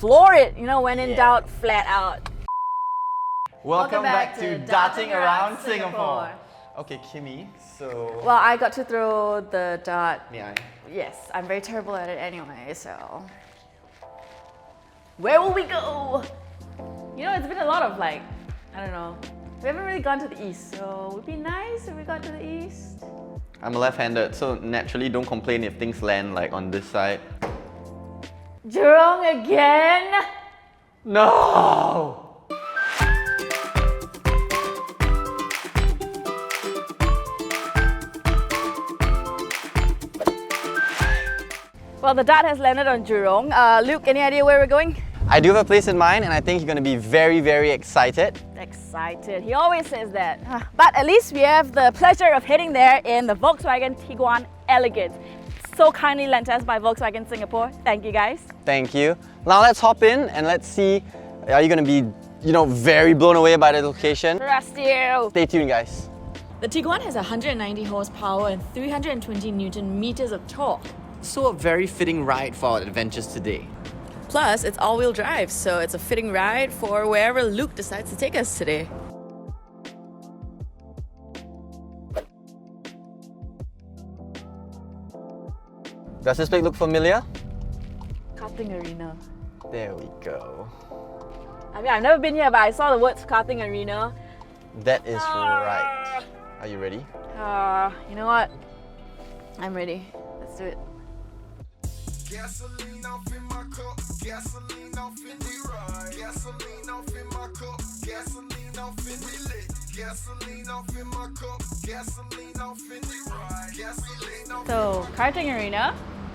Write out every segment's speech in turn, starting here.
floor it. You know, when in doubt, flat out. Welcome back to Darting Around Singapore. Okay, Kimmy, so... Well, I got to throw the dart. May I? Yes, I'm very terrible at it anyway, so... Where will we go? You know, it's been a lot of like, I don't know. We haven't really gone to the east, so it would be nice if we got to the east. I'm left-handed, so naturally don't complain if things land like on this side. Jurong again? No! Well, the dart has landed on Jurong. Luke, any idea where we're going? I do have a place in mind and I think you're going to be very, very excited. Excited. He always says that. But at least we have the pleasure of heading there in the Volkswagen Tiguan Elegance. So kindly lent us by Volkswagen Singapore. Thank you guys. Thank you. Now let's hop in and let's see, are you going to be, very blown away by the location? Trust you. Stay tuned, guys. The Tiguan has 190 horsepower and 320 Newton meters of torque. So a very fitting ride for our adventures today. Plus, it's all-wheel drive, so it's a fitting ride for wherever Luke decides to take us today. Does this place look familiar? Karting Arena. There we go. I mean, I've never been here, but I saw the words Karting Arena. That is right. Are you ready? You know what? I'm ready. Let's do it. Gasoline off in my cup, gasoline off in the ride. Gasoline off in my cup, gasoline off in the lit. Gasoline off in my cup, gasoline off in the ride. Gasoline off. So, Karting Arena,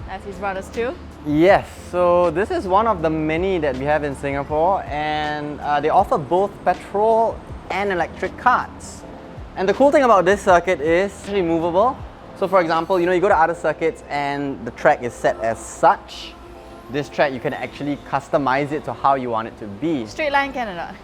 as he's brought us to. Yes, so this is one of the many that we have in Singapore and they offer both petrol and electric karts. And the cool thing about this circuit is it's actually movable. So for example, you go to other circuits and the track is set as such. This track, you can actually customize it to how you want it to be. Straight line Canada.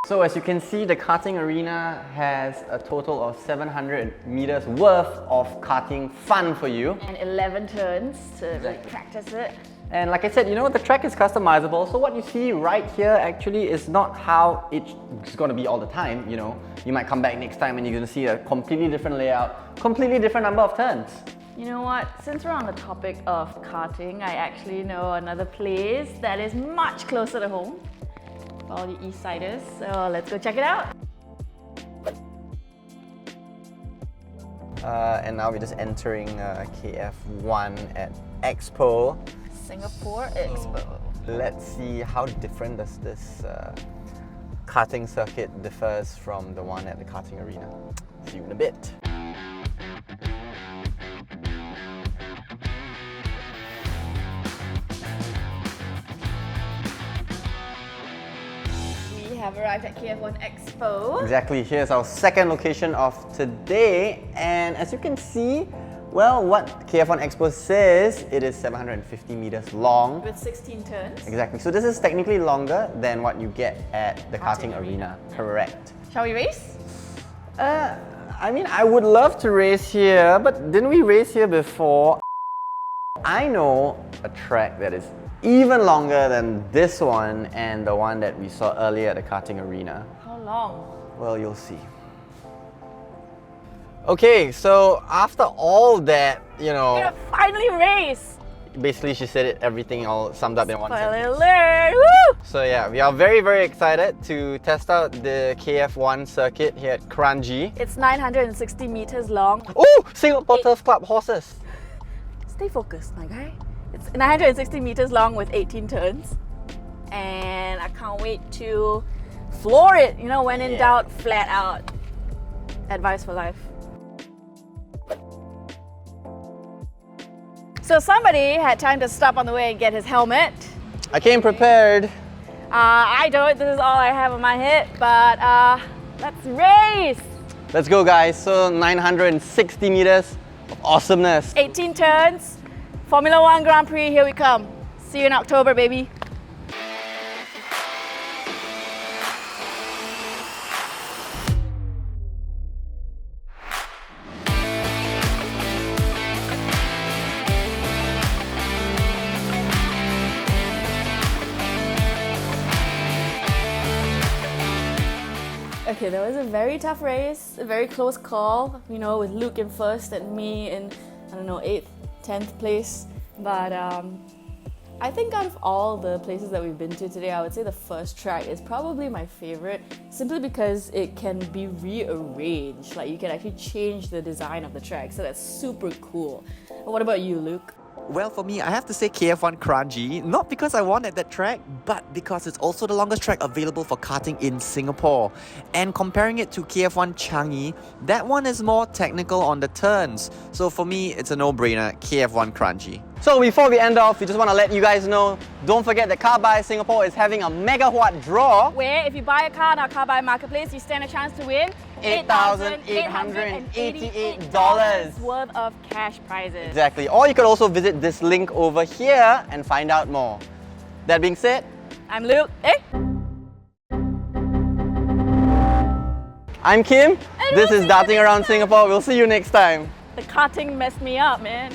So as you can see, the karting arena has a total of 700 meters worth of karting fun for you. And 11 turns to practice it. And like I said, the track is customizable. So what you see right here actually is not how it's going to be all the time. You might come back next time and you're going to see a completely different layout, completely different number of turns. You know what? Since we're on the topic of karting, I actually know another place that is much closer to home for all the East Siders. So let's go check it out. And now we're just entering KF1 at Expo. Singapore Expo. Let's see how different does this karting circuit differs from the one at the karting arena. See you in a bit. We have arrived at KF1 Expo. Exactly, here's our second location of today, and as you can see, well, what KF1 Expo says, it is 750 meters long. With 16 turns. Exactly, so this is technically longer than what you get at the karting arena. Correct. Shall we race? I mean, I would love to race here, but didn't we race here before? I know a track that is even longer than this one and the one that we saw earlier at the karting arena. How long? Well, you'll see. Okay, so after all that, We're gonna finally race! basically she said everything all summed up in one Spoiler sentence. alert! Woo! So yeah, we are very, very excited to test out the KF1 circuit here at Kranji. It's 960 meters long. Oh, Singapore Turf Club horses. Stay focused, my guy. It's 960 meters long with 18 turns. And I can't wait to floor it. When in doubt, flat out. Advice for life. So somebody had time to stop on the way and get his helmet. I came prepared. I don't. This is all I have on my head. But let's race. Let's go, guys. So 960 meters of awesomeness. 18 turns. Formula 1 Grand Prix, here we come. See you in October, baby. Okay, that was a very tough race, a very close call, you know, with Luke in first and me in, I don't know, 8th, 10th place. But I think out of all the places that we've been to today, I would say the first track is probably my favorite, simply because it can be rearranged. Like, you can actually change the design of the track, so that's super cool. What about you, Luke? Well, for me, I have to say KF1 Kranji, not because I wanted that track, but because it's also the longest track available for karting in Singapore. And comparing it to KF1 Changi, that one is more technical on the turns. So for me, it's a no-brainer, KF1 Kranji. So before we end off, we just want to let you guys know, don't forget that CarBuyer Singapore is having a mega HUAT draw. Where if you buy a car on our CarBuyer marketplace, you stand a chance to win $8,888 worth of cash prizes. Exactly. Or you could also visit this link over here and find out more. That being said, I'm Luke. I'm Kim. And This we'll is see you Darting next Around time. Singapore. We'll see you next time. The karting messed me up, man.